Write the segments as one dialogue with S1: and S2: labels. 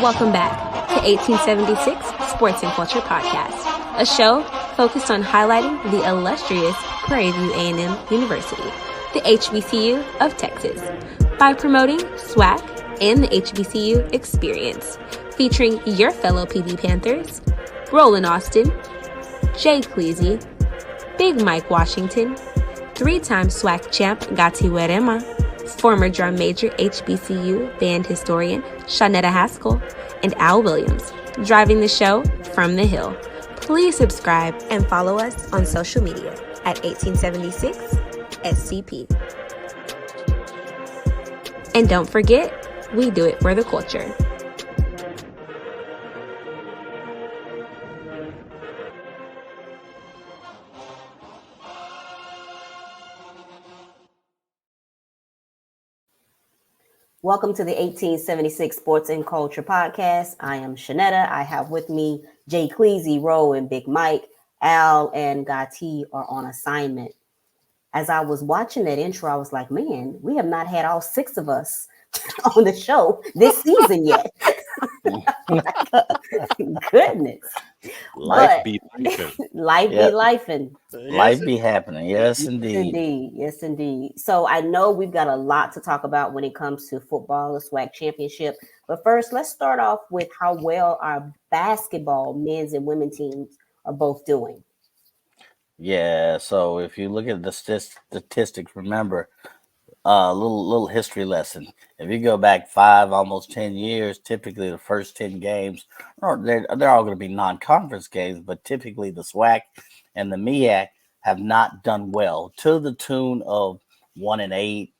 S1: Welcome back to 1876 Sports and Culture Podcast, a show focused on highlighting the illustrious Prairie View A&M University, the HBCU of Texas, by promoting SWAC and the HBCU experience, featuring your fellow PV Panthers, Roland Austin, Jay Cleasy, Big Mike Washington, three-time SWAC champ Gati Werema, former drum major HBCU band historian Shawnetta Haskell, and Al Williams, driving the show from the Hill. Please subscribe and follow us on social media at 1876 SCP. And don't forget, we do it for the culture. Welcome to the 1876 Sports and Culture Podcast. I am Shawnetta. I have with me Jay Cleasy, Ro, and Big Mike. Al and Gati are on assignment. As I was watching that intro, I was like, man, we have not had all six of us on the show this season yet. Goodness.
S2: Life be lifing.
S1: Life be lifing.
S3: Life be happening. Yes, indeed.
S1: Yes, indeed. So I know we've got a lot to talk about when it comes to football, the SWAC Championship. But first, let's start off with how well our basketball men's and women's teams are both doing.
S3: Yeah, so if you look at the statistics, remember a little history lesson. If you go back 5, almost 10 years, typically the first 10 games, they're all going to be non-conference games, but typically the SWAC and the MEAC have not done well, to the tune of 1-8,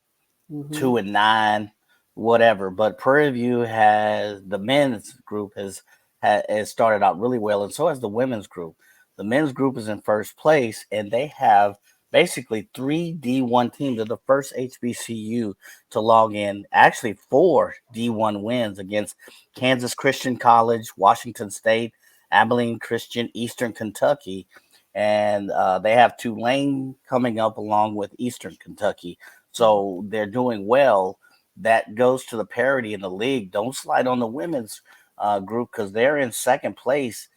S3: 2-9, whatever. But Prairie View the men's group has started out really well, and so has the women's group. The men's group is in first place, and they have basically 3 D1 teams. They're the first HBCU to log in, actually 4 D1 wins against Kansas Christian College, Washington State, Abilene Christian, Eastern Kentucky, and they have Tulane coming up along with Eastern Kentucky. So they're doing well. That goes to the parity in the league. Don't slide on the women's group because they're in second place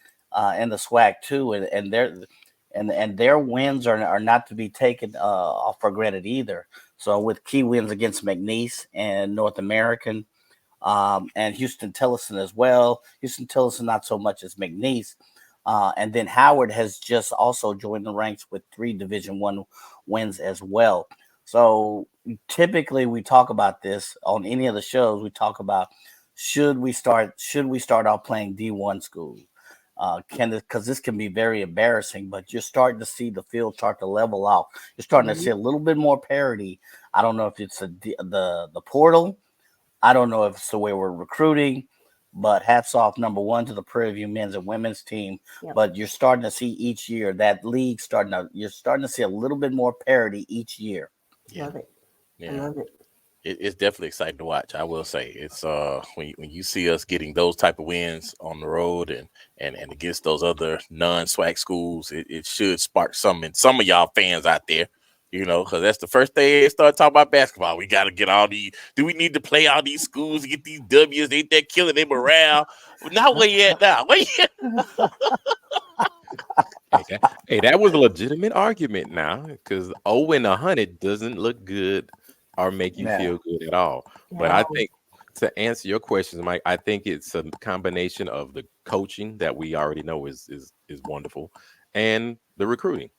S3: in the SWAC too, and their wins are not to be taken off for granted either. So with key wins against McNeese and North American, and Houston Tillotson as well. Houston Tillotson not so much as McNeese, and then Howard has just also joined the ranks with 3 Division I wins as well. So typically we talk about this on any of the shows. We talk about should we start out playing D1 school? Because this can be very embarrassing, but you're starting to see the field start to level out. You're starting to see a little bit more parity. I don't know if it's the portal. I don't know if it's the way we're recruiting, but hats off, number one, to the Prairie View men's and women's team. Yep. But you're starting to see each year that league you're starting to see a little bit more parity each year.
S1: Yeah. Love it.
S2: Yeah.
S1: I love it.
S2: It's definitely exciting to watch. I will say it's when you see us getting those type of wins on the road and against those other non-SWAC schools, it should spark some in some of y'all fans out there, because that's the first thing they start talking about basketball. We got to get all these. Do we need to play all these schools to get these W's? Ain't that killing their morale? Not where you at now. Where you at?
S4: Hey, that was a legitimate argument now, because 0-100 doesn't look good or make you feel good at all. But I think, to answer your questions, Mike, I think it's a combination of the coaching that we already know is wonderful, and the recruiting.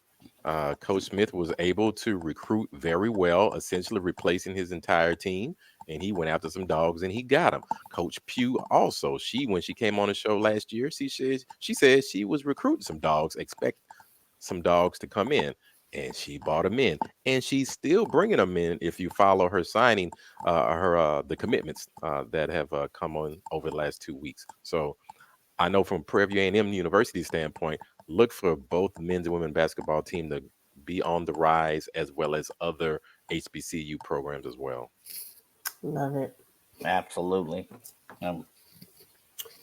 S4: Coach Smith was able to recruit very well, essentially replacing his entire team, and he went after some dogs and he got them. Coach Pugh also, when she came on the show last year, she said she was recruiting some dogs, expect some dogs to come in. And she brought them in, and she's still bringing them in. If you follow her signing, the commitments that have come on over the last 2 weeks. So I know from Prairie View A&M University standpoint, look for both men's and women's basketball team to be on the rise, as well as other HBCU programs as well.
S1: Love it.
S3: Absolutely.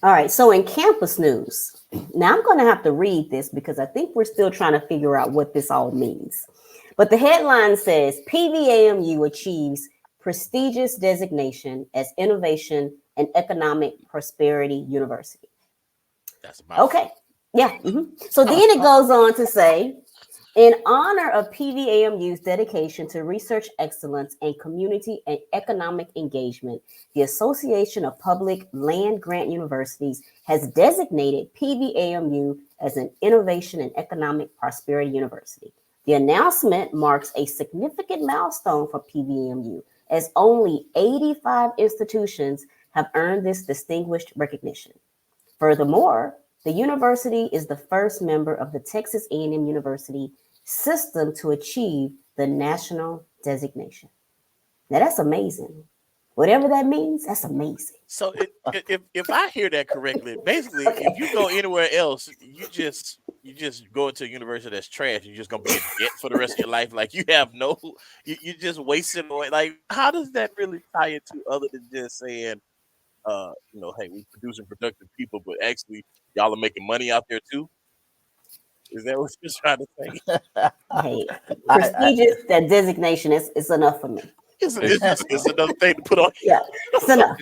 S1: All right, so in campus news, now I'm going to have to read this because I think we're still trying to figure out what this all means. But the headline says, PVAMU achieves prestigious designation as Innovation
S5: and Economic Prosperity University.
S2: That's a mouthful.
S5: Okay. Yeah. So then it goes on to say, in honor of PVAMU's dedication to research excellence and community and economic engagement, the Association of Public Land Grant Universities has designated PVAMU as an Innovation and Economic Prosperity University. The announcement marks a significant milestone for PVAMU, as only 85 institutions have earned this distinguished recognition. Furthermore, the university is the first member of the Texas A&M University system to achieve the national designation. Now that's amazing. Whatever that means, that's amazing.
S2: So if I hear that correctly, basically, if you go anywhere else, you just go into a university that's trash. You're just gonna be in debt for the rest of your life. Like you have no, you just wasting away. Like how does that really tie into other than just saying, hey, we're producing productive people, but actually y'all are making money out there too? Is that what you're trying to say?
S5: Hey, prestigious, that designation is enough for me.
S2: It's another thing to put on.
S5: Yeah, it's enough.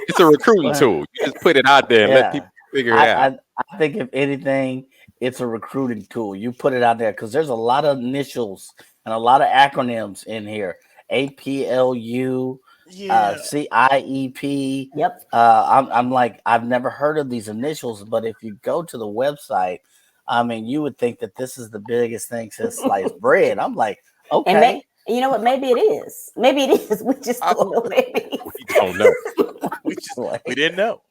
S4: It's a recruiting tool. You just put it out there and let people figure it out.
S3: I think if anything, it's a recruiting tool. You put it out there because there's a lot of initials and a lot of acronyms in here. APLU, CIEP.
S5: Yep.
S3: I'm like, I've never heard of these initials, but if you go to the website, I mean, you would think that this is the biggest thing since sliced bread. I'm like, okay.
S5: And you know what? Maybe it is. Maybe it is. We just don't know. Maybe.
S4: We don't know.
S2: We didn't know.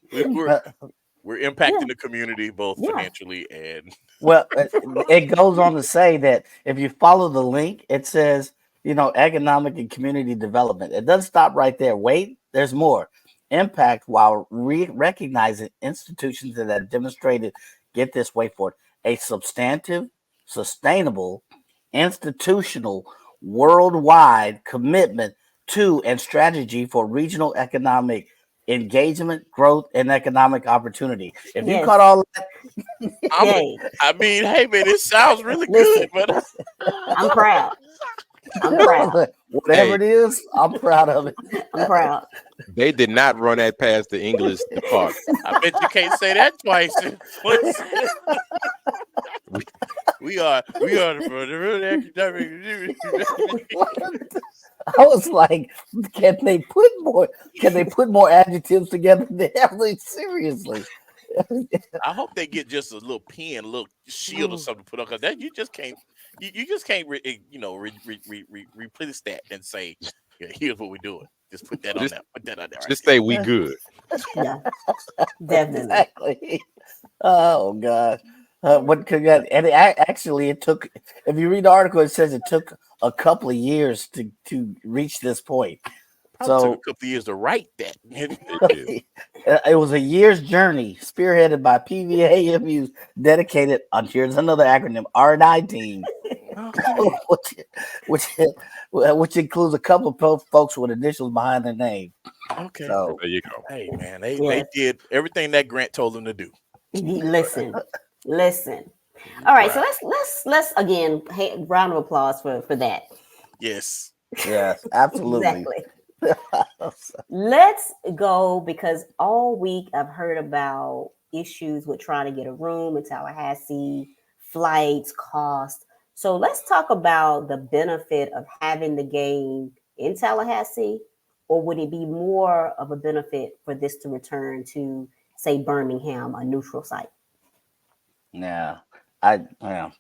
S2: We're impacting the community both financially and.
S3: Well, it goes on to say that if you follow the link, it says, economic and community development. It doesn't stop right there. Wait, there's more. Impact while recognizing institutions that have demonstrated, get this, wait for it, a substantive, sustainable, institutional, worldwide commitment to and strategy for regional economic engagement, growth, and economic opportunity. If you caught all that,
S2: I mean, hey man, it sounds really good, but
S5: I'm proud. I'm proud.
S3: Whatever it is, I'm proud of it.
S5: I'm proud.
S4: They did not run that past the English department.
S2: I bet you can't say that twice. we are the academic.
S3: I was like, can they put more adjectives together? Seriously.
S2: I hope they get just a little pen, a little shield or something to put on, because that you just can't replace that and say, here's what we're doing. Just put that on there. Put that on there.
S4: Just say we good.
S5: Yeah, definitely.
S3: Exactly. Oh God. And it took. If you read the article, it says it took a couple of years to reach this point.
S2: Probably took a couple of years to write that.
S3: It was a year's journey, spearheaded by PVAMU's dedicated. Here's another acronym: R&I team, which includes a couple of folks with initials behind their name.
S2: Okay,
S4: so there you go.
S2: Hey man, they did everything that Grant told them to do.
S5: Listen. All right, so let's again, round of applause for that.
S2: Yes,
S3: absolutely.
S5: Exactly. Let's go, because all week I've heard about issues with trying to get a room in Tallahassee, flights, cost. So let's talk about the benefit of having the game in Tallahassee, or would it be more of a benefit for this to return to, say, Birmingham, a neutral site?
S3: Yeah,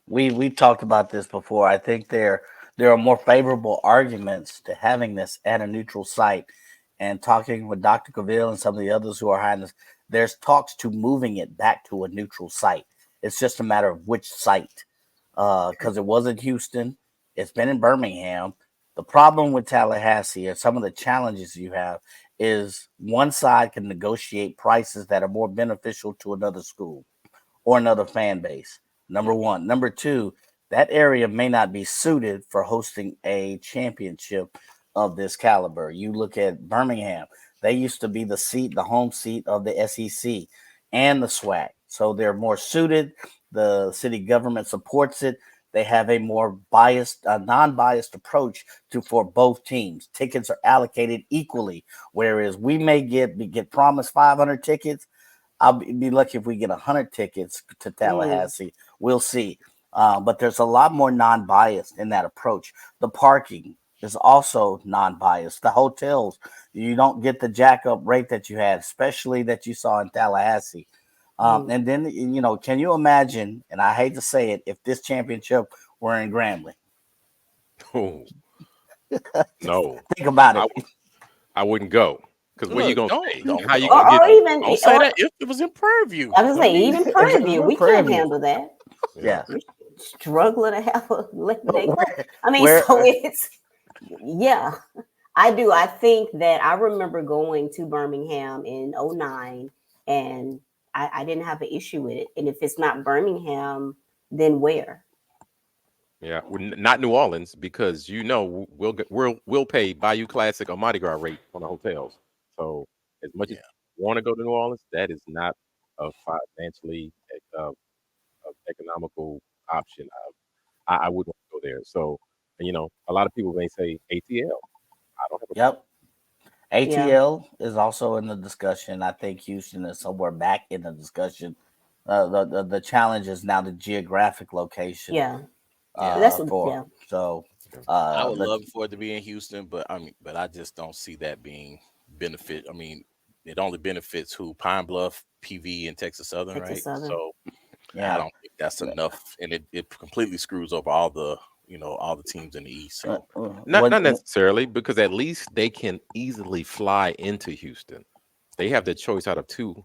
S3: we talked about this before. I think there are more favorable arguments to having this at a neutral site. And talking with Dr. Cavill and some of the others who are behind this, there's talks to moving it back to a neutral site. It's just a matter of which site, because it was in Houston. It's been in Birmingham. The problem with Tallahassee and some of the challenges you have is one side can negotiate prices that are more beneficial to another school or another fan base. Number one. Number two, that area may not be suited for hosting a championship of this caliber. You look at Birmingham, they used to be the home seat of the SEC and the SWAC. So they're more suited. The city government supports it. they have a more biased, non-biased approach for both teams. Tickets are allocated equally, whereas we may get promised 500 tickets. I'll be lucky if we get 100 tickets to Tallahassee. We'll see. But there's a lot more non-biased in that approach. The parking is also non-biased. The hotels, you don't get the jack-up rate that you had, especially that you saw in Tallahassee. And then, can you imagine, and I hate to say it, if this championship were in Grambling?
S4: Oh, no.
S3: Think about it.
S4: I wouldn't go. Because where you going to stay? How you
S5: or
S4: going to get
S5: even,
S2: Don't say that if it was in Prairie View.
S5: I was going to say, even Prairie View, we can't handle that.
S3: Yeah.
S5: We're struggling to have a Labor Day. So it's, yeah. I do. I think that I remember going to Birmingham in 2009, and I didn't have an issue with it. And if it's not Birmingham, then where?
S4: Yeah, not New Orleans, because we'll pay Bayou Classic or Mardi Gras rate on the hotels. So as much as you want to go to New Orleans, that is not a financially economical option. I wouldn't want to go there. So a lot of people may say ATL. I don't have a
S3: Yep. ATL is also in the discussion. I think Houston is somewhere back in the discussion. The challenge is now the geographic location.
S5: Yeah.
S3: So
S2: I would love for it to be in Houston, but I just don't see that being benefit. I mean, it only benefits Pine Bluff, PV, and Texas Southern, right? So I don't think that's enough, and it completely screws over all the teams in the East. So
S4: not necessarily, because at least they can easily fly into Houston. They have the choice out of two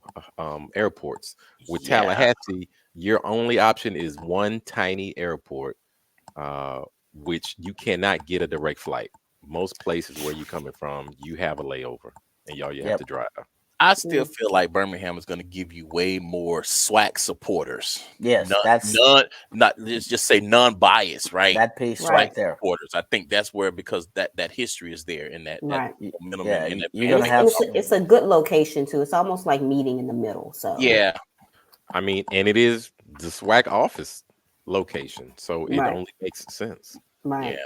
S4: airports. With Tallahassee, your only option is one tiny airport, which you cannot get a direct flight. Most places where you're coming from, you have a layover, and you have to drive.
S2: I still feel like Birmingham is going to give you way more SWAC supporters.
S3: Yes,
S2: just say non-biased, right?
S3: That piece right there.
S2: Supporters. I think that's where, because that history is there in that minimum.
S3: Yeah,
S2: you're
S5: gonna have. It's a good location too. It's almost like meeting in the middle. So
S2: yeah,
S4: I mean, and it is the SWAC office location, so it only makes sense.
S5: Right.
S2: Yeah.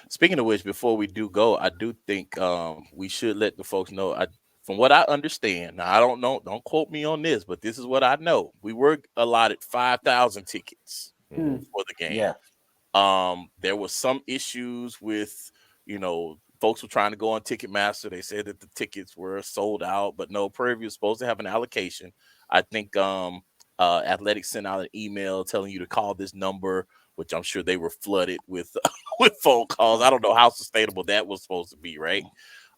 S2: Speaking of which, before we do go, I do think we should let the folks know. From what I understand, now I don't know, don't quote me on this, but this is what I know. We were allotted 5,000 tickets for the game.
S3: Yeah.
S2: There was some issues with, folks were trying to go on Ticketmaster. They said that the tickets were sold out, but no, Prairie View was supposed to have an allocation. I think Athletics sent out an email telling you to call this number, which I'm sure they were flooded with phone calls. I don't know how sustainable that was supposed to be, right?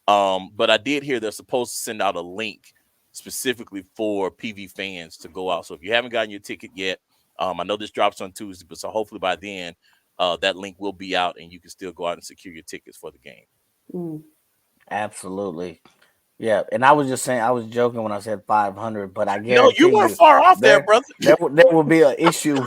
S2: But I did hear they're supposed to send out a link specifically for PV fans to go out. So if you haven't gotten your ticket yet, I know this drops on Tuesday, but so hopefully by then that link will be out and you can still go out and secure your tickets for the game.
S3: Absolutely. Yeah, and I was just saying, I was joking when I said 500, but I guarantee
S2: no, you weren't far off there, brother.
S3: There will be an issue.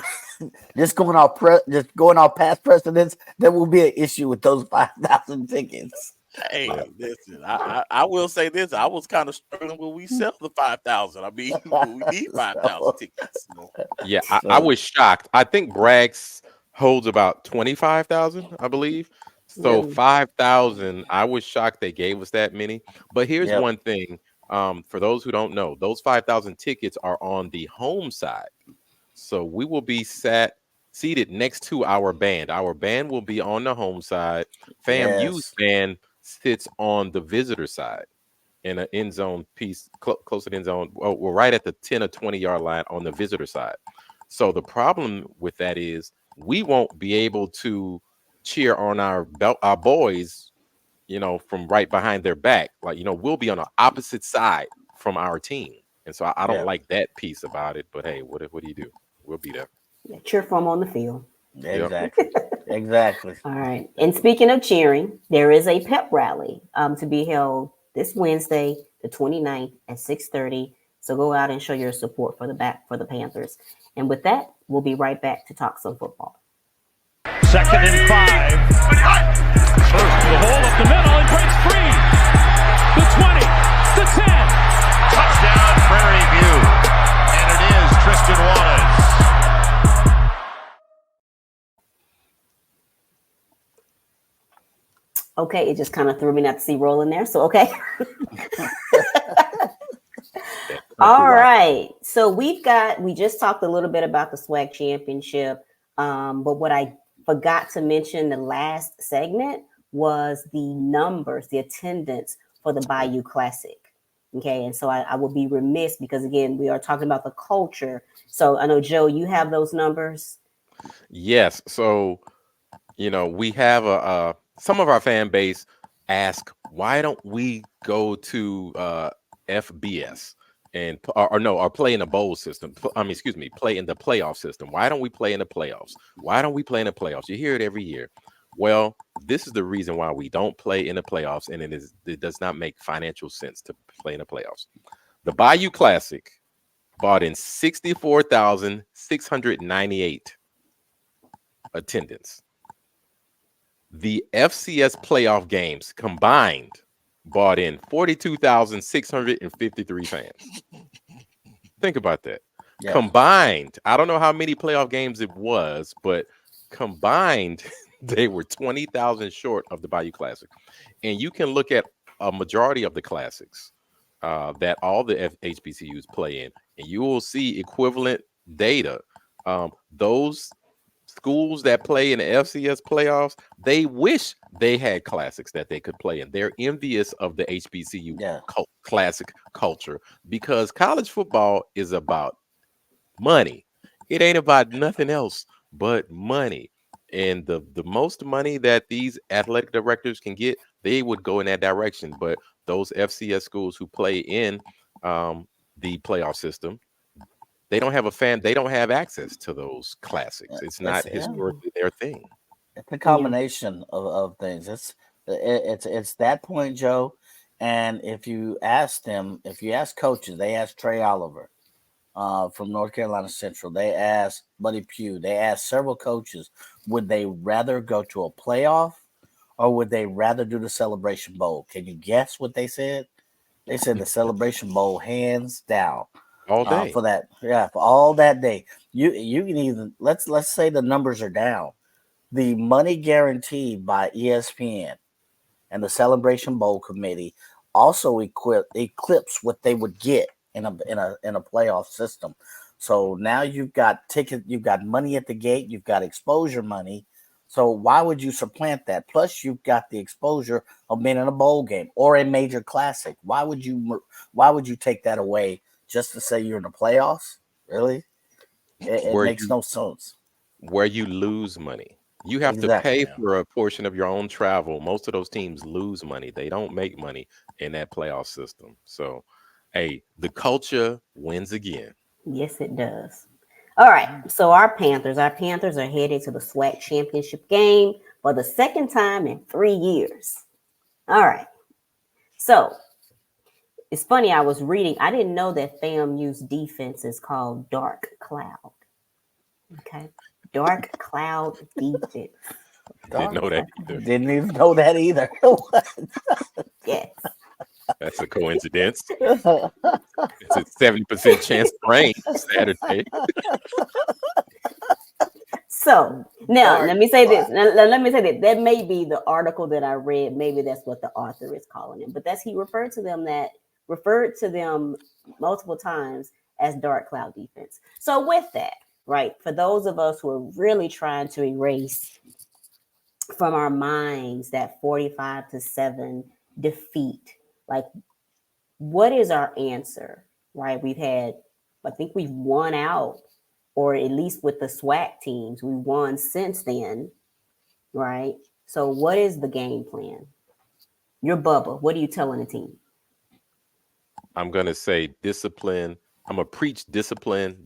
S3: Just going off past precedents, there will be an issue with those 5,000 tickets.
S2: Hey, listen, I will say this. I was kind of struggling when we sell the 5,000. I mean, we need 5,000 tickets.
S4: Yeah, I was shocked. I think Bragg's holds about 25,000, I believe. So 5,000, I was shocked they gave us that many. But here's one thing. For those who don't know, those 5,000 tickets are on the home side. So we will be seated next to our band. Our band will be on the home side. FAMU's band sits on the visitor side in an end zone piece, close to the end zone. We're right at the 10 or 20 yard line on the visitor side. So the problem with that is we won't be able to cheer on our boys, from right behind their back. Like, we'll be on the opposite side from our team. And so I don't like that piece about it. But hey, what do you do? We'll be there.
S5: Yeah, cheer for them on the field.
S3: Exactly. Exactly.
S5: All right. And speaking of cheering, there is a pep rally to be held this Wednesday, the 29th at 6:30. So go out and show your support for the Panthers. And with that, we'll be right back to talk some football.
S6: 2nd and 5. First to the hole up the middle and breaks free. The 20, the 10. Touchdown Prairie View. And it is Tristan Wallace.
S5: Okay, it just kind of threw me not to see roll in there. So okay. All right. So we just talked a little bit about the SWAC Championship. But what I forgot to mention the last segment was the numbers, the attendance for the Bayou Classic. Okay. And so I will be remiss because again, we are talking about the culture. So I know, Joe, you have those numbers.
S4: Yes. So, we have some of our fan base ask, why don't we go to FBS and or play in the bowl system? Play in the playoff system. Why don't we play in the playoffs? Why don't we play in the playoffs? You hear it every year. Well, this is the reason why we don't play in the playoffs, and it does not make financial sense to play in the playoffs. The Bayou Classic brought in 64,698 attendance. The FCS playoff games combined brought in 42,653 fans. Think about that. Yeah. Combined, I don't know how many playoff games it was, but combined, they were 20,000 short of the Bayou Classic. And you can look at a majority of the classics that all the HBCUs play in, and you will see equivalent data. Those schools that play in the FCS playoffs, they wish they had classics that they could play in. They're envious of the HBCU classic culture because college football is about money. It ain't about nothing else but money. And the most money that these athletic directors can get, they would go in that direction. But those FCS schools who play in the playoff system, they don't have they don't have access to those classics. It's not historically their thing.
S3: It's a combination of things. It's that point, Joe. And if you ask coaches, they ask Trey Oliver from North Carolina Central, they asked Buddy Pugh, they asked several coaches, would they rather go to a playoff or would they rather do the Celebration Bowl? Can you guess what they said? They said the Celebration Bowl, hands down.
S4: All day
S3: for that, for all that day. You can even let's say the numbers are down. The money guaranteed by ESPN and the Celebration Bowl committee also eclipse what they would get in a playoff system. So now you've got you've got money at the gate, you've got exposure money. So why would you supplant that? Plus, you've got the exposure of being in a bowl game or a major classic. Why would you take that away? Just to say you're in the playoffs? Really? It makes no sense.
S4: Where you lose money. You have to pay for a portion of your own travel. Most of those teams lose money. They don't make money in that playoff system. So, hey, the culture wins again.
S5: Yes, it does. All right. So our Panthers are headed to the SWAC Championship game for the second time in 3 years. All right. So, it's funny, I was reading, I didn't know that FAMU's defense is called Dark Cloud. Okay. Dark Cloud defense.
S4: Didn't know that either.
S3: Didn't even know that either.
S5: Yes.
S4: That's a coincidence. It's a 70% chance of rain Saturday.
S5: So now let me say this. That may be the article that I read. Maybe that's what the author is calling it. But he referred to them multiple times as Dark Cloud defense. So with that, right, for those of us who are really trying to erase from our minds that 45-7 defeat, like, what is our answer, right? I think we've won out, or at least with the SWAC teams, we won since then, right? So what is the game plan? You're Bubba. What are you telling the team?
S4: I'm going to say discipline. I'm going to preach discipline.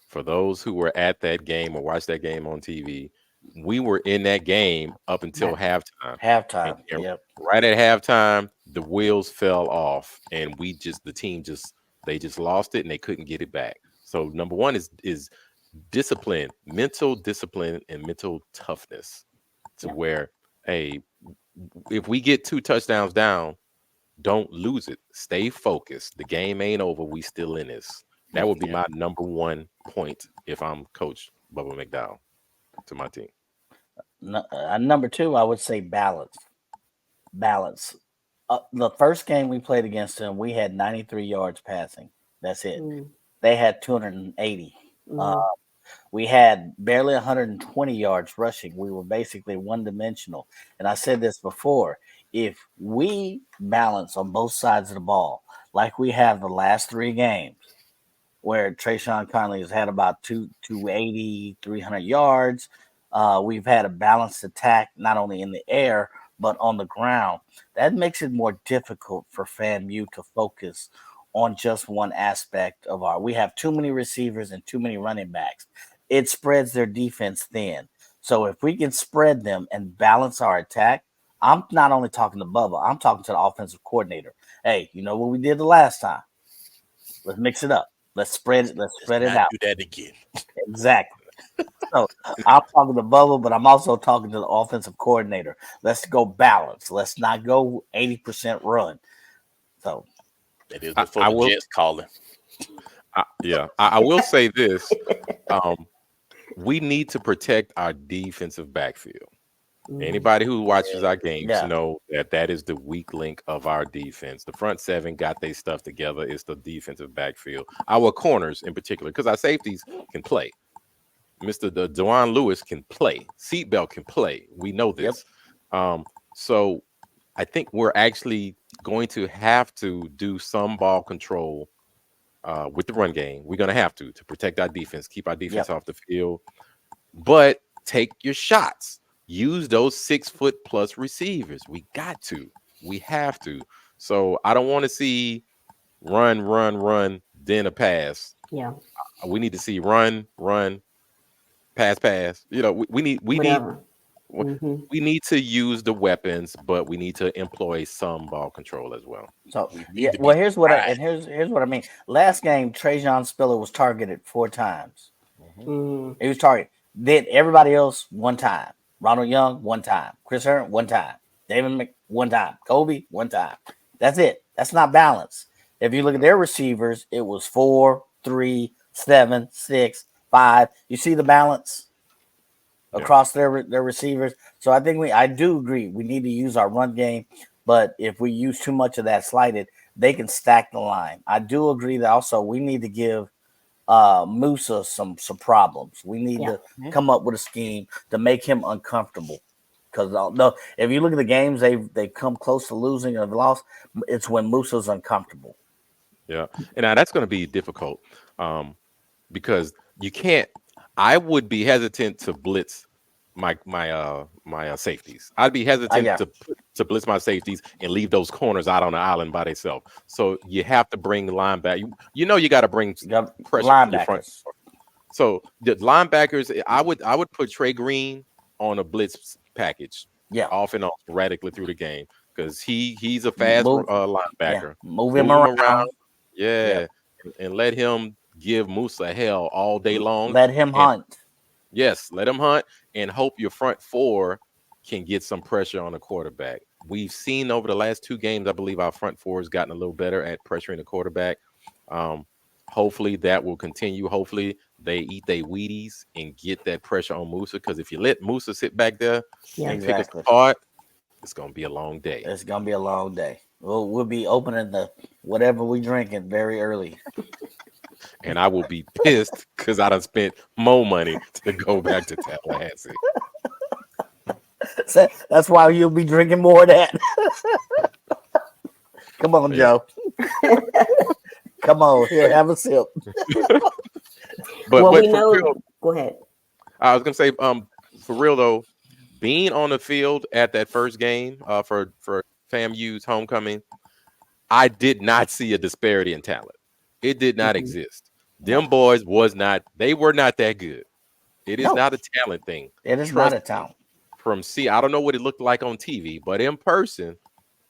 S4: For those who were at that game or watched that game on TV, we were in that game up until halftime.
S3: Yep.
S4: Right at halftime, the wheels fell off, and the team just lost it and they couldn't get it back. So number one is discipline, mental discipline, and mental toughness to where, hey, if we get 2 touchdowns down, don't lose it. Stay focused. The game ain't over. We still in this. That would be my number one point if I'm Coach Bubba McDowell to my team.
S3: Number two, I would say balance. Balance. The first game we played against them, we had 93 yards passing. That's it. They had 280. We had barely 120 yards rushing. We were basically one-dimensional. And I said this before. If we balance on both sides of the ball, like we have the last three games, where Trayshawn Conley has had about 280, 300 yards. We've had a balanced attack, not only in the air, but on the ground. That makes it more difficult for FAMU to focus on just one aspect of we have too many receivers and too many running backs. It spreads their defense thin. So if we can spread them and balance our attack, I'm not only talking to Bubba, I'm talking to the offensive coordinator. Hey, you know what we did the last time? Let's mix it up. Let's spread it. Let's spread it out.
S2: Do that again.
S3: Exactly. So I'm talking to Bubba, but I'm also talking to the offensive coordinator. Let's go balance. Let's not go 80% run. So
S2: that is before the Jets calling.
S4: I will say this. We need to protect our defensive backfield. Anybody who watches our games know that is the weak link of our defense. The front seven got their stuff together. It's the defensive backfield. Our corners in particular, because our safeties can play. Mr. Dewan Lewis can play. Seatbelt can play. We know this. So I think we're actually going to have to do some ball control with the run game. We're going to have to protect our defense, keep our defense off the field. But take your shots. Use those 6-foot+ receivers. We got to. We have to. So I don't want to see run, then a pass. Yeah. We need to see run, pass. You know, we need we need to use the weapons, but we need to employ some ball control as well.
S3: So here's what I mean. Last game, Trajan Spiller was targeted 4 times. He was targeted. Then everybody else 1 time. Ronald Young 1 time. Chris Hearn 1 time. David Mc 1 time. Kobe 1 time. That's it. That's not balance. If you look at their receivers, it was 4, 3, 7, 6, 5. You see the balance across their receivers. So I think I do agree. We need to use our run game, but if we use too much of that slighted, they can stack the line. I do agree that also we need to give Musa some problems. We need to come up with a scheme to make him uncomfortable. Because if you look at the games they've come close to losing or lost, it's when Musa's uncomfortable.
S4: Yeah, and now that's going to be difficult because you can't. I would be hesitant to blitz my safeties. I'd be hesitant to blitz my safeties and leave those corners out on the island by themselves. So you have to bring the linebacker. You got to bring pressure on your front. So the linebackers, I would put Trey Green on a blitz package. Off and on radically through the game because he's a fast linebacker.
S3: Move him around.
S4: And let him give Musa hell all day long.
S3: Let him hunt.
S4: Yes, let him hunt and hope your front 4 can get some pressure on the quarterback. We've seen over the last 2 games, I believe our front 4 has gotten a little better at pressuring the quarterback. Hopefully that will continue. Hopefully they eat their Wheaties and get that pressure on Musa because if you let Musa sit back there and pick us apart, it's going to be a long day.
S3: It's going to be a long day. We'll be opening the whatever we drinking very early.
S4: And I will be pissed because I done spent more money to go back to Tallahassee.
S3: So that's why you'll be drinking more of that. Come on, Joe. Come on, here, have a sip.
S5: But we know. Real, go ahead.
S4: I was gonna say, for real though, being on the field at that first game for FAMU's homecoming, I did not see a disparity in talent. It did not exist. Them boys were not that good. It is not a talent thing.
S3: It is not a talent.
S4: I don't know what it looked like on TV, but in person,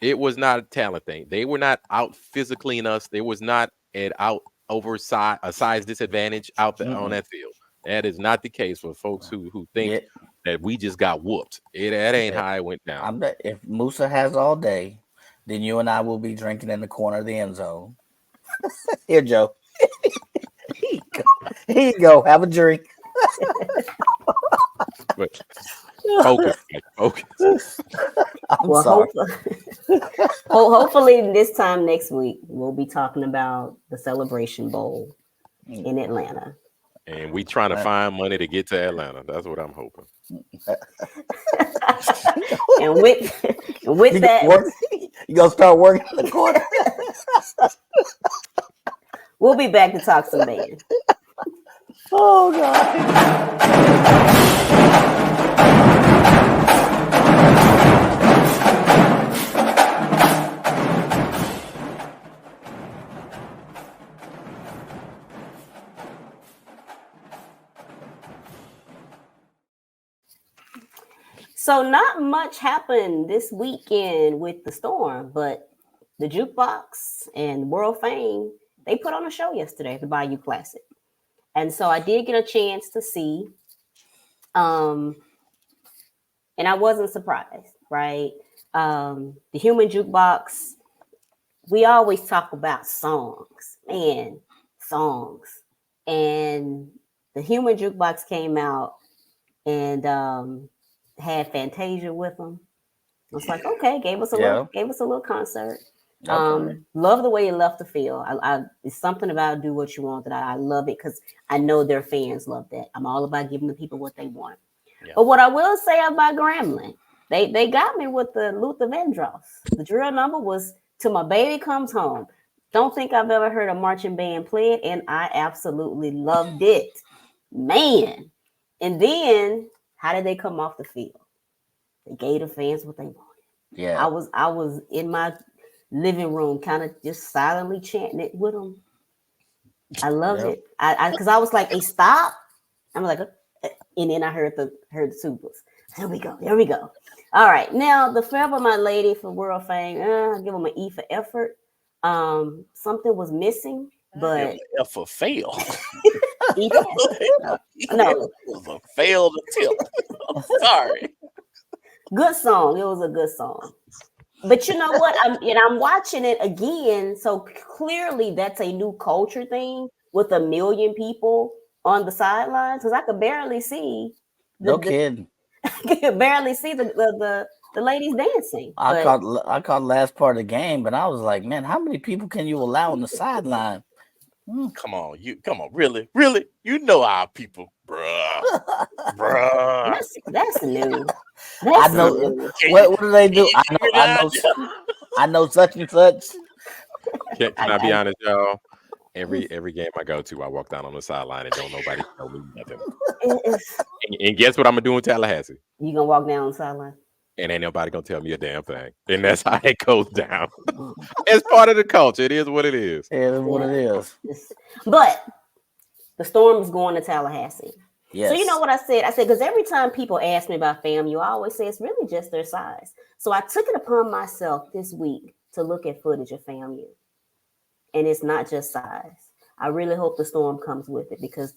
S4: it was not a talent thing. They were not out physically in us. There was not a size disadvantage out there on that field. That is not the case for folks who think that we just got whooped. That ain't how it went down.
S3: I bet if Musa has all day, then you and I will be drinking in the corner of the end zone. Here, Joe. Here you go. Have a drink.
S4: Focus, Mike, focus.
S3: I'm
S5: Well,
S3: sorry.
S5: hopefully this time next week we'll be talking about the Celebration Bowl in Atlanta.
S4: And we trying to find money to get to Atlanta. That's what I'm hoping.
S5: And with that,
S3: You gonna start working in the corner?
S5: we'll be back to talk some band.
S3: Oh God.
S5: So not much happened this weekend with the Storm, but the Jukebox and World Fame, they put on a show yesterday at the Bayou Classic. And so I did get a chance to see, and I wasn't surprised, right? The Human Jukebox, we always talk about songs. And the Human Jukebox came out and had Fantasia with them. I was like, okay, gave us a little concert.
S3: Okay.
S5: Love the way it left the field. I it's something about Do What You Want that I love it because I know their fans love that. I'm all about giving the people what they want. Yeah. But what I will say about Grambling, they got me with the Luther Vandross. The drill number was Till My Baby Comes Home. Don't think I've ever heard a marching band play it, and I absolutely loved it. Man. And then how did they come off the field? They gave the fans what they wanted.
S3: Yeah.
S5: I was in my living room kind of just silently chanting it with them. I loved it. I because I was like, hey, stop. I'm like, and then I heard the supers. Here we go. All right. Now the Forever My Lady for World Fame, I give them an E for effort. Something was missing, but
S2: F for fail.
S5: No.
S2: It was a failed attempt. I'm sorry.
S5: Good song. It was a good song. But you know what? I'm watching it again. So clearly that's a new culture thing with 1 million people on the sidelines. Because I could barely see
S3: No kidding.
S5: I could barely see the ladies dancing.
S3: I caught last part of the game, but I was like, man, how many people can you allow on the sideline?
S2: Come on, really? You know our people, bruh.
S5: That's new.
S3: I know. What do they do? I know such and such.
S4: Can I be honest, y'all? Every game I go to, I walk down on the sideline and don't nobody tell me nothing. And guess what I'm gonna do in Tallahassee?
S5: You gonna walk down on the sideline?
S4: And ain't nobody gonna tell me a damn thing. And that's how it goes down. It's part of the culture. It is what it is.
S3: It is what it is.
S5: But the Storm is going to Tallahassee.
S3: Yes.
S5: So you know what I said? I said, because every time people ask me about FAMU, I always say it's really just their size. So I took it upon myself this week to look at footage of FAMU. And it's not just size. I really hope the Storm comes with it because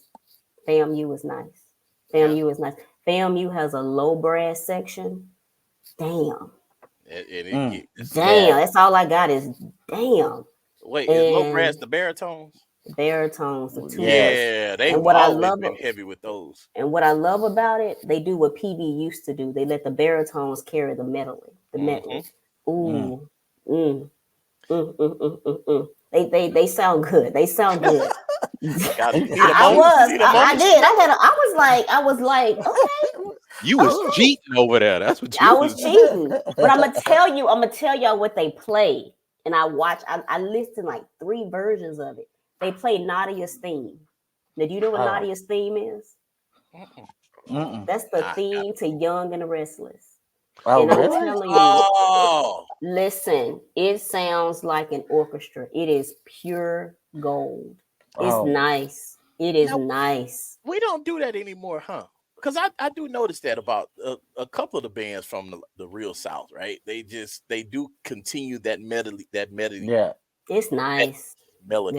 S5: FAMU is nice. FAMU is nice. FAMU has a low brass section. Damn.
S2: Damn.
S5: That's all I got is damn.
S2: Wait, is low brass the baritones?
S5: Baritones, the tubas.
S2: Yeah, they've always been heavy with those.
S5: And what I love about it, they do what PB used to do. They let the baritones carry the metal. Ooh. They sound good. They sound good. I was like, okay.
S4: You was cheating over there. That's what you
S5: I was cheating. But I'm gonna tell y'all what they play. And I listened like 3 versions of it. They play Nadia's theme. Now, do you know what Nadia's theme is? That's the theme to Young and the Restless.
S3: Oh,
S5: and I'm
S3: really?
S5: telling you, listen, it sounds like an orchestra. It is pure gold. It's nice. It is nice.
S2: We don't do that anymore, huh? Because I do notice that about a couple of the bands from the real South, right? They do continue that melody.
S3: Yeah,
S5: it's nice
S2: melody.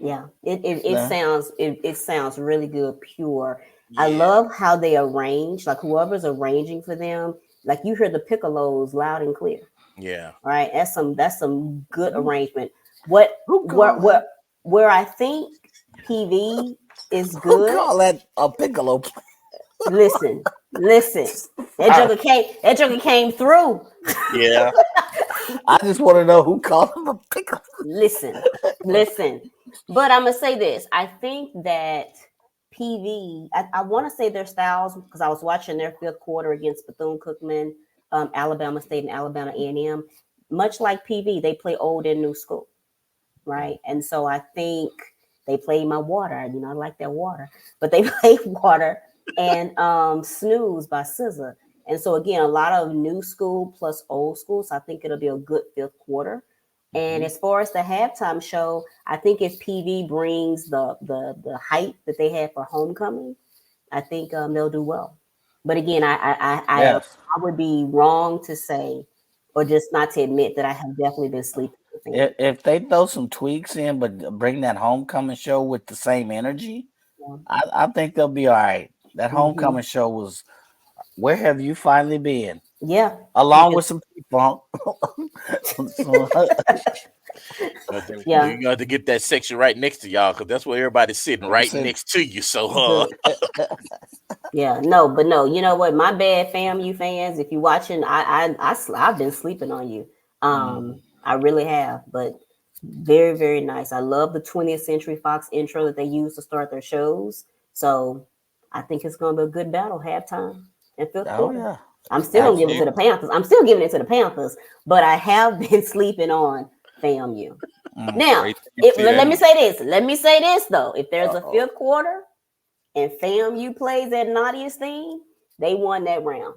S5: Yeah. It sounds really good, pure. Yeah. I love how they arrange. Like whoever's arranging for them, like you hear the piccolos loud and clear.
S2: Yeah,
S5: right. That's some good arrangement. Where I think PV is good.
S3: Who call that a piccolo?
S5: Listen, Listen, that joker came through.
S2: Yeah.
S3: I just want to know who called him a pickle.
S5: Listen. But I'm gonna say this. I think that PV. I want to say their styles because I was watching their fifth quarter against Bethune-Cookman, Alabama State, and Alabama A&M. Much like PV, they play old and new school, right? And so I think they play my water. I like that water, but they play water and Snooze by SZA. And so again, a lot of new school plus old school. So I think it'll be a good fifth quarter. And as far as the halftime show, I think if PV brings the hype that they had for homecoming, I think they'll do well. But again, I would be wrong to say or just not to admit that I have definitely been sleeping.
S3: If they throw some tweaks in, but bring that homecoming show with the same energy, I think they'll be all right. That homecoming show was Where Have You Finally Been?
S5: Yeah.
S3: Along with some P-Funk.
S2: You got to get that section right next to y'all because that's where everybody's sitting right next to you. So,
S5: yeah, but you know what? My bad, FAMU fans. If you're watching, I've been sleeping on you. I really have, but very, very nice. I love the 20th Century Fox intro that they use to start their shows. So I think it's going to be a good battle halftime and fifth quarter.
S3: Yeah.
S5: I'm still going to give it to the Panthers. I'm still giving it to the Panthers, but I have been sleeping on FAMU. Now, let me say this though. If there's a fifth quarter and FAMU plays that naughtiest theme, they won that round.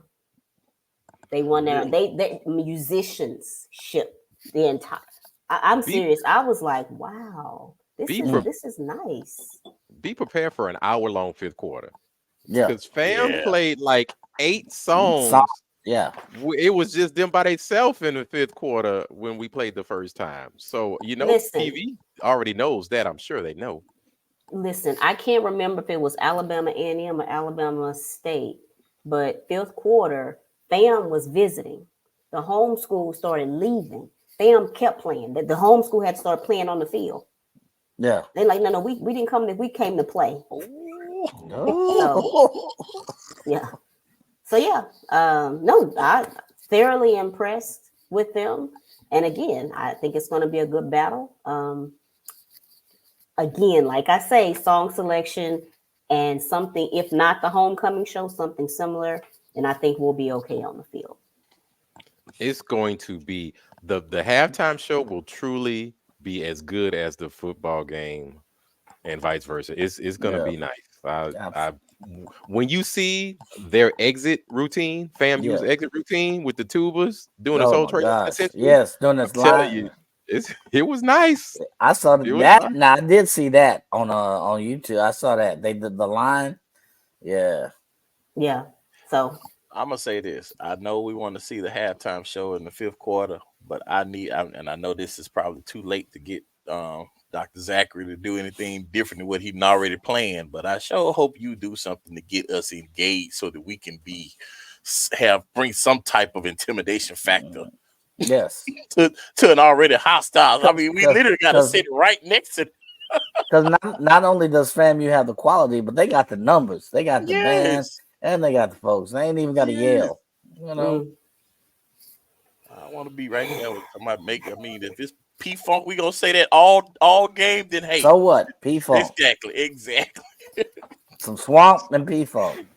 S5: They won that round. They musicians ship the entire. I'm serious. I was like, wow, this is nice.
S4: Be prepared for an hour-long fifth quarter.
S3: Yeah,
S4: because FAM played like 8 songs.
S3: Yeah,
S4: it was just them by themselves in the fifth quarter when we played the first time. So PV already knows that. I'm sure they know.
S5: Listen, I can't remember if it was Alabama A&M or Alabama State, but fifth quarter, FAM was visiting. The home school started leaving. FAM kept playing. The home school had to start playing on the field.
S3: Yeah.
S5: They're like, no, we didn't come. We came to play. I'm thoroughly impressed with them. And again, I think it's going to be a good battle. Again, like I say, song selection and something, if not the homecoming show, something similar, and I think we'll be okay on the field.
S4: It's going to be the halftime show will truly be as good as the football game and vice versa. It's going to be nice. When you see their exit routine, FAMU's exit routine with the tubas doing this whole trade,
S3: doing this line.
S4: It was nice.
S3: I saw that. Nice. Now I did see that on YouTube. I saw that they did the line. Yeah.
S5: So
S2: I'm gonna say this. I know we want to see the halftime show in the fifth quarter, but I know this is probably too late to get Dr. Zachary to do anything different than what he'd already planned. But I sure hope you do something to get us engaged so that we can bring some type of intimidation factor.
S3: Yes.
S2: to an already hostile. I mean, we literally got to sit right next to.
S3: Because not only does FAMU have the quality, but they got the numbers. They got the bands and they got the folks. They ain't even got to yell. You know.
S2: I want to be right there with somebody. If it's P-Funk, we gonna say that all game. Then hey,
S3: so what? P-Funk.
S2: Exactly.
S3: Some swamp and P-Funk.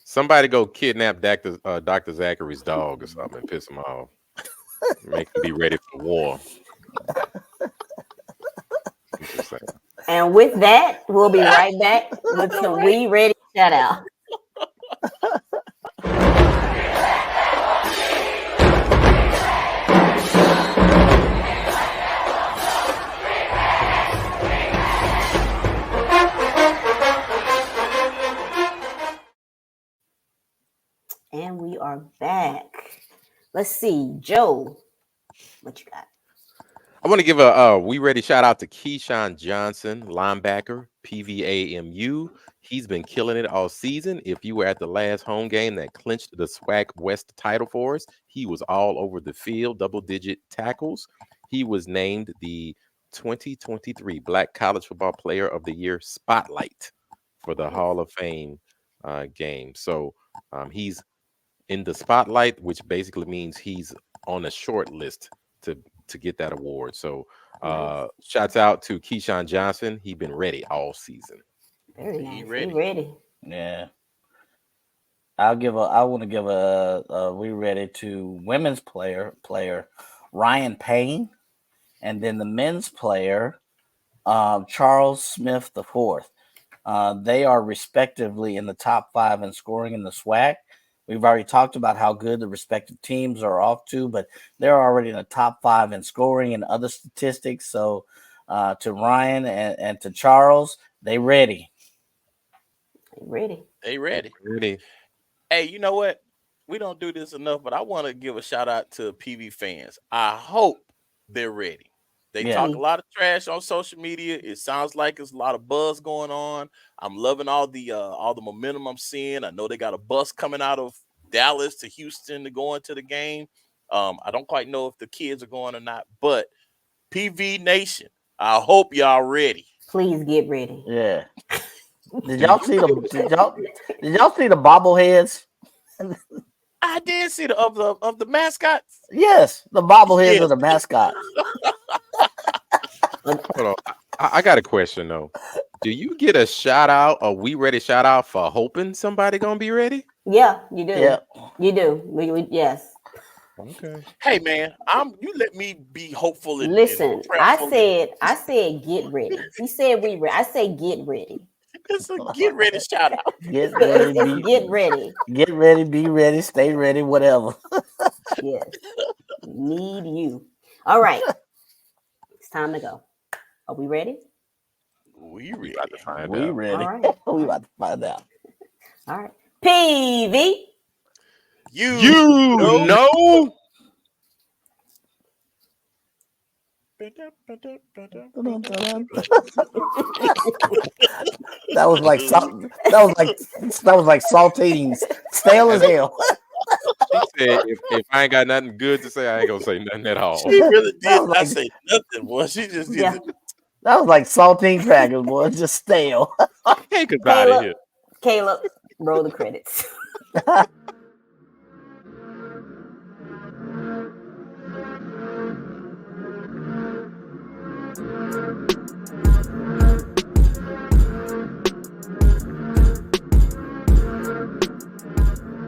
S4: Somebody go kidnap Dr. Zachary's dog or something and piss him off. Make him be ready for war.
S5: And with that, we'll be right back with some We Ready shout out. And we are back. Let's see, Joe, what you got?
S4: I want to give a We Ready shout out to Keyshawn Johnson, linebacker, PVAMU. He's been killing it all season. If you were at the last home game that clinched the SWAC West title for us, he was all over the field, double-digit tackles. He was named the 2023 Black College Football Player of the Year Spotlight for the Hall of Fame game. So he's in the spotlight, which basically means he's on a short list to get that award. So shouts out to Keyshawn Johnson. He's been ready all season.
S5: Very nice.
S2: He ready.
S5: He ready.
S3: Yeah. I want to give a we ready to women's player Ryan Payne, and then the men's player Charles Smith IV. They are respectively in the top 5 in scoring in the SWAC. We've already talked about how good the respective teams are off to, but they're already in the top 5 in scoring and other statistics. So to Ryan and to Charles, they ready.
S5: Ready.
S2: They ready.
S4: Ready.
S2: Hey, you know what? We don't do this enough, but I want to give a shout out to PV fans. I hope they're ready. They talk a lot of trash on social media. It sounds like there's a lot of buzz going on. I'm loving all the momentum I'm seeing. I know they got a bus coming out of Dallas to Houston to go into the game. I don't quite know if the kids are going or not, but PV Nation, I hope y'all ready.
S5: Please get ready.
S3: Yeah. Did y'all see the bobbleheads?
S2: I did see the of the mascots.
S3: Yes, the bobbleheads of the mascots.
S4: Hold on. I got a question though. Do you get a shout out, a we ready shout out for hoping somebody gonna be ready?
S5: Yeah, you do.
S3: Yeah.
S5: You do. Yes.
S4: Okay.
S2: Hey man, you let me be hopeful. And
S5: Listen,
S2: and
S5: I said get ready. He said we ready. I say get ready.
S2: It's a get ready shout out.
S3: Get ready,
S5: Get ready.
S3: Get ready, be ready, stay ready, whatever.
S5: Yes. Need you. All right. It's time to go. Are we ready?
S2: We ready.
S4: About to find
S3: We
S4: out.
S3: ready.
S5: All right.
S3: We about to find out.
S5: All right. PV.
S2: You
S4: know?
S3: That was like saltines, stale as hell.
S4: She said, if I ain't got nothing good to say, I ain't gonna say nothing at all.
S2: She really did
S3: That was
S2: not
S3: like-
S2: say nothing, boy. She just did
S5: Yeah.
S2: it.
S3: That was like saltine crackers, boy, just stale.
S4: Take us out of here.
S5: Caleb, roll the credits.